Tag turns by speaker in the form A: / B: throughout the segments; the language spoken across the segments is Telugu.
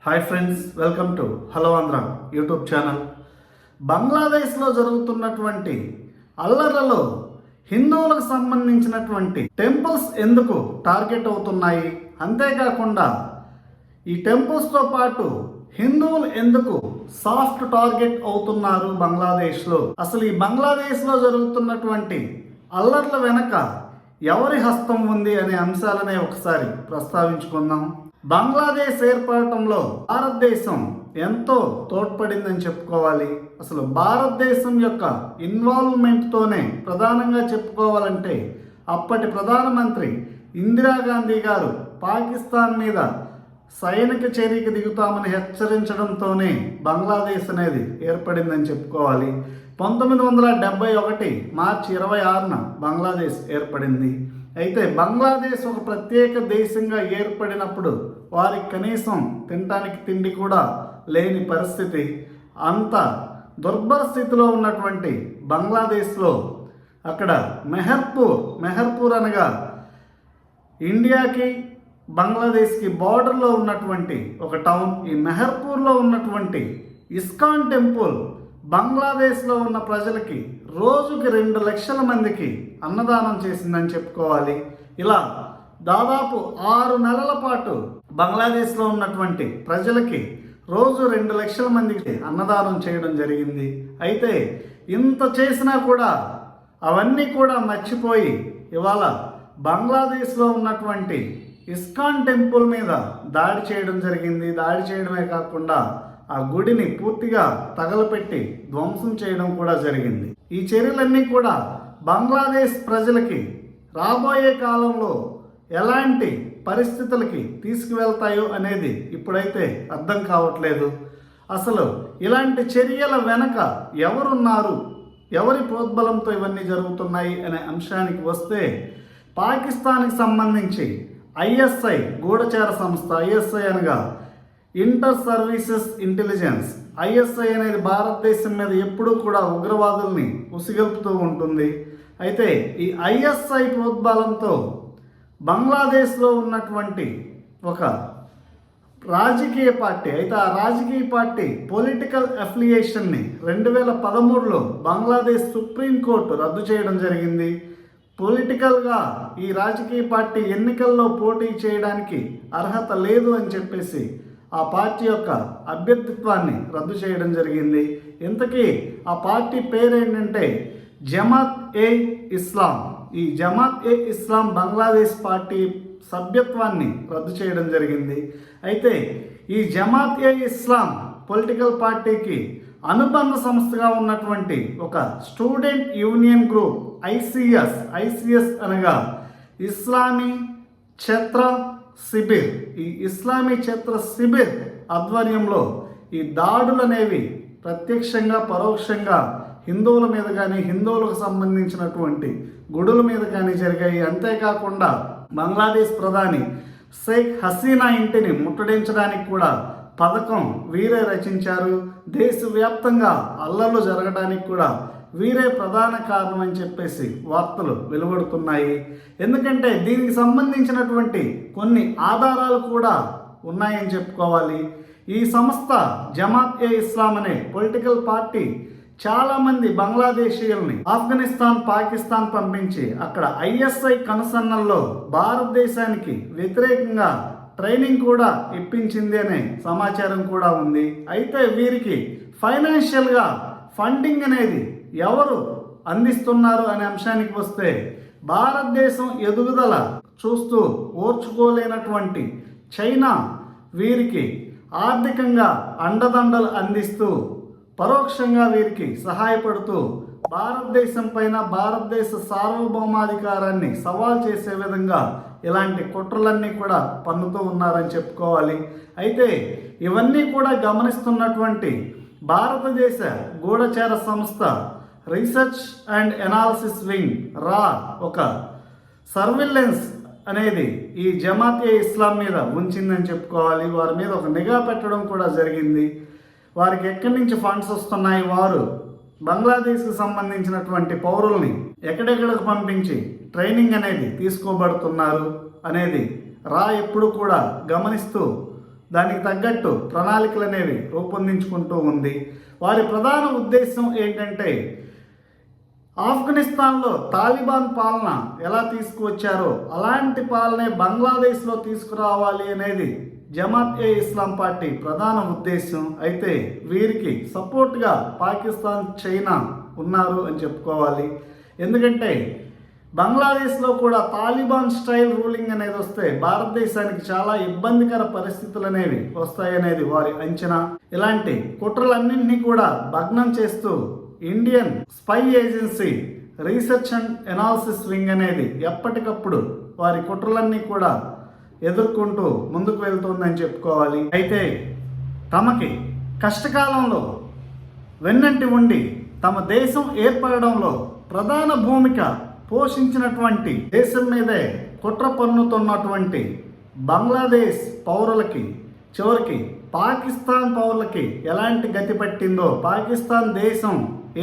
A: Hi friends, welcome to hello Andhra YouTube channel. బంగ్లాదేశ్లో జరుగుతున్నటువంటి అల్లర్లలో హిందువులకు సంబంధించినటువంటి టెంపుల్స్ ఎందుకు టార్గెట్ అవుతున్నాయి, అంతేకాకుండా ఈ టెంపుల్స్తో పాటు హిందువులు ఎందుకు సాఫ్ట్ టార్గెట్ అవుతున్నారు బంగ్లాదేశ్లో, అసలు ఈ బంగ్లాదేశ్లో జరుగుతున్నటువంటి అల్లర్ల వెనక ఎవరి హస్తం ఉంది అనే అంశాలనే ఒకసారి ప్రస్తావించుకుందాం. బంగ్లాదేశ్ ఏర్పడటంలో భారతదేశం ఎంతో తోడ్పడిందని చెప్పుకోవాలి. అసలు భారతదేశం యొక్క ఇన్వాల్వ్మెంట్తోనే ప్రధానంగా చెప్పుకోవాలంటే అప్పటి ప్రధానమంత్రి ఇందిరాగాంధీ గారు పాకిస్తాన్ మీద సైనిక చర్యకి దిగుతామని హెచ్చరించడంతోనే బంగ్లాదేశ్ అనేది ఏర్పడిందని చెప్పుకోవాలి. 1971 మార్చి 26న బంగ్లాదేశ్ ఏర్పడింది. అయితే బంగ్లాదేశ్ ఒక ప్రత్యేక దేశంగా ఏర్పడినప్పుడు వారికి కనీసం తినడానికి తిండి కూడా లేని పరిస్థితి, అంత దుర్భర స్థితిలో ఉన్నటువంటి బంగ్లాదేశ్లో అక్కడ మెహర్పూర్ అనగా ఇండియాకి బంగ్లాదేశ్కి బార్డర్లో ఉన్నటువంటి ఒక టౌన్. ఈ మెహర్పూర్లో ఉన్నటువంటి ఇస్కాన్ టెంపుల్ బంగ్లాదేశ్లో ఉన్న ప్రజలకి రోజుకి 2 లక్షల మందికి అన్నదానం చేసిందని చెప్పుకోవాలి. ఇలా దాదాపు 6 నెలల పాటు బంగ్లాదేశ్లో ఉన్నటువంటి ప్రజలకి రోజు 2 లక్షల మందికి అన్నదానం చేయడం జరిగింది. అయితే ఇంత చేసినా కూడా అవన్నీ కూడా మర్చిపోయి ఇవాళ బంగ్లాదేశ్లో ఉన్నటువంటి ఇస్కాన్ టెంపుల్ మీద దాడి చేయడం జరిగింది. దాడి చేయడమే కాకుండా ఆ గుడిని పూర్తిగా తగలపెట్టి ధ్వంసం చేయడం కూడా జరిగింది. ఈ చర్యలన్నీ కూడా బంగ్లాదేశ్ ప్రజలకి రాబోయే కాలంలో ఎలాంటి పరిస్థితులకి తీసుకువెళ్తాయో అనేది ఇప్పుడైతే అర్థం కావట్లేదు. అసలు ఇలాంటి చర్యల వెనక ఎవరున్నారు, ఎవరి ప్రోద్బలంతో ఇవన్నీ జరుగుతున్నాయి అనే అంశానికి వస్తే, పాకిస్తాన్కి సంబంధించి ఐఎస్ఐ గూఢచార సంస్థ, ఐఎస్ఐ అనగా ఇంటర్ సర్వీసెస్ ఇంటెలిజెన్స్, ఐఎస్ఐ అనేది భారతదేశం మీద ఎప్పుడూ కూడా ఉగ్రవాదుల్ని ఉసిగొల్పుతూ ఉంటుంది. అయితే ఈ ఐఎస్ఐ ప్రోద్బలంతో బంగ్లాదేశ్లో ఉన్నటువంటి ఒక రాజకీయ పార్టీ, అయితే ఆ రాజకీయ పార్టీ పొలిటికల్ అఫిలియేషన్ని 2013లో బంగ్లాదేశ్ సుప్రీంకోర్టు రద్దు చేయడం జరిగింది. పొలిటికల్గా ఈ రాజకీయ పార్టీ ఎన్నికల్లో పోటీ చేయడానికి అర్హత లేదు అని చెప్పేసి ఆ పార్టీ యొక్క అభ్యర్థిత్వాన్ని రద్దు చేయడం జరిగింది. ఇంతకీ ఆ పార్టీ పేరేంటంటే జమాత్-ఏ-ఇస్లాం. ఈ జమాత్-ఏ-ఇస్లాం బంగ్లాదేశ్ పార్టీ సభ్యత్వాన్ని రద్దు చేయడం జరిగింది. అయితే ఈ జమాత్-ఏ-ఇస్లాం పొలిటికల్ పార్టీకి అనుబంధ సంస్థగా ఉన్నటువంటి ఒక స్టూడెంట్ యూనియన్ గ్రూప్ ఐసిఎస్ అనగా ఇస్లామీ ఛత్ర శిబిర్, ఈ ఇస్లామీ ఛత్ర శిబిర్ ఆధ్వర్యంలో ఈ దాడులు అనేవి ప్రత్యక్షంగా పరోక్షంగా హిందువుల మీద కానీ హిందువులకు సంబంధించినటువంటి గుడుల మీద కానీ జరిగాయి. అంతేకాకుండా బంగ్లాదేశ్ ప్రధాని షేక్ హసీనా ఇంటిని ముట్టడించడానికి కూడా పథకం వీరే రచించారు. దేశవ్యాప్తంగా అల్లర్లు జరగడానికి కూడా వీరే ప్రధాన కారణం అని చెప్పేసి వార్తలు వెలువడుతున్నాయి. ఎందుకంటే దీనికి సంబంధించినటువంటి కొన్ని ఆధారాలు కూడా ఉన్నాయని చెప్పుకోవాలి. ఈ సంస్థ జమాత్-ఏ-ఇస్లాం అనే పొలిటికల్ పార్టీ చాలామంది బంగ్లాదేశీయుల్ని ఆఫ్ఘనిస్తాన్, పాకిస్తాన్ పంపించి అక్కడ ఐఎస్ఐ కనుసన్నల్లో భారతదేశానికి వ్యతిరేకంగా ట్రైనింగ్ కూడా ఇప్పించింది అనే సమాచారం కూడా ఉంది. అయితే వీరికి ఫైనాన్షియల్గా ఫండింగ్ అనేది ఎవరు అందిస్తున్నారు అనే అంశానికి వస్తే, భారతదేశం ఎదుగుదల చూస్తూ ఓర్చుకోలేనటువంటి చైనా వీరికి ఆర్థికంగా అండదండలు అందిస్తూ పరోక్షంగా వీరికి సహాయపడుతూ భారతదేశం పైన భారతదేశ సార్వభౌమాధికారాన్ని సవాల్ చేసే విధంగా ఇలాంటి కుట్రలన్నీ కూడా పన్నుతూ ఉన్నారని చెప్పుకోవాలి. అయితే ఇవన్నీ కూడా గమనిస్తున్నటువంటి భారతదేశ గూఢచార సంస్థ రీసెర్చ్ అండ్ ఎనాలిసిస్ వింగ్ రా ఒక సర్విలెన్స్ అనేది ఈ జమాత్-ఏ-ఇస్లాం మీద ఉంచిందని చెప్పుకోవాలి. వారి మీద ఒక నిఘా పెట్టడం కూడా జరిగింది. వారికి ఎక్కడి నుంచి ఫండ్స్ వస్తున్నాయి, వారు బంగ్లాదేశ్కి సంబంధించినటువంటి పౌరుల్ని ఎక్కడెక్కడికి పంపించి ట్రైనింగ్ అనేది తీసుకోబడుతున్నారు అనేది రా ఎప్పుడు కూడా గమనిస్తూ దానికి తగ్గట్టు ప్రణాళికలు అనేవి రూపొందించుకుంటూ ఉంది. వారి ప్రధాన ఉద్దేశం ఏంటంటే ఆఫ్ఘనిస్తాన్లో తాలిబాన్ పాలన ఎలా తీసుకువచ్చారో అలాంటి పాలనే బంగ్లాదేశ్లో తీసుకురావాలి అనేది జమాత్ ఏ ఇస్లాం పార్టీ ప్రధాన ఉద్దేశం. అయితే వీరికి సపోర్ట్గా పాకిస్తాన్, చైనా ఉన్నారు అని చెప్పుకోవాలి. ఎందుకంటే బంగ్లాదేశ్లో కూడా తాలిబాన్ స్టైల్ రూలింగ్ అనేది వస్తే భారతదేశానికి చాలా ఇబ్బందికర పరిస్థితులు అనేవి వస్తాయనేది వారి అంచనా. ఇలాంటి కుట్రలన్నింటినీ కూడా భగ్నం చేస్తూ Indian spy agency research and analysis wing అనేది ఎప్పటికప్పుడు వారి కుట్రలన్నీ కూడా ఎదుర్కొంటూ ముందుకు వెళ్తుందని చెప్పుకోవాలి. అయితే తమకి కష్టకాలంలో వెన్నంటి ఉండి తమ దేశం ఏర్పడడంలో ప్రధాన భూమిక పోషించినటువంటి, దేశం మీదే కుట్ర పన్నుతున్నటువంటి బంగ్లాదేశ్ పౌరులకి చివరికి పాకిస్తాన్ పౌరులకి ఎలాంటి గతి పట్టిందో, పాకిస్తాన్ దేశం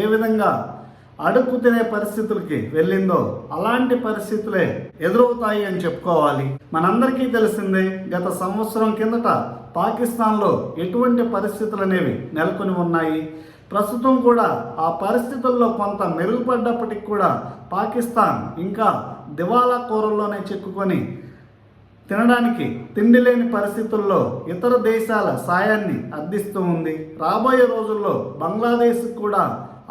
A: ఏ విధంగా అడుక్కు తినే పరిస్థితులకి వెళ్ళిందో అలాంటి పరిస్థితులే ఎదురవుతాయి అని చెప్పుకోవాలి. మనందరికీ తెలిసిందే గత సంవత్సరం కిందట పాకిస్తాన్లో ఎటువంటి పరిస్థితులు అనేవి నెలకొని ఉన్నాయి. ప్రస్తుతం కూడా ఆ పరిస్థితుల్లో కొంత మెరుగుపడ్డప్పటికి కూడా పాకిస్తాన్ ఇంకా దివాలా కోరల్లోనే చిక్కుకొని తినడానికి తిండి లేని పరిస్థితుల్లో ఇతర దేశాల సాయాన్ని అందిస్తూ ఉంది. రాబోయే రోజుల్లో బంగ్లాదేశ్ కూడా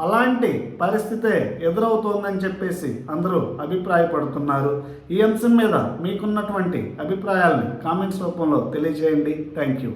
A: అలాంటి పరిస్థితే ఎదురవుతోందని చెప్పేసి అందరూ అభిప్రాయపడుతున్నారు. ఈ అంశం మీద మీకున్నటువంటి అభిప్రాయాలను కామెంట్స్ రూపంలో తెలియజేయండి. Thank you.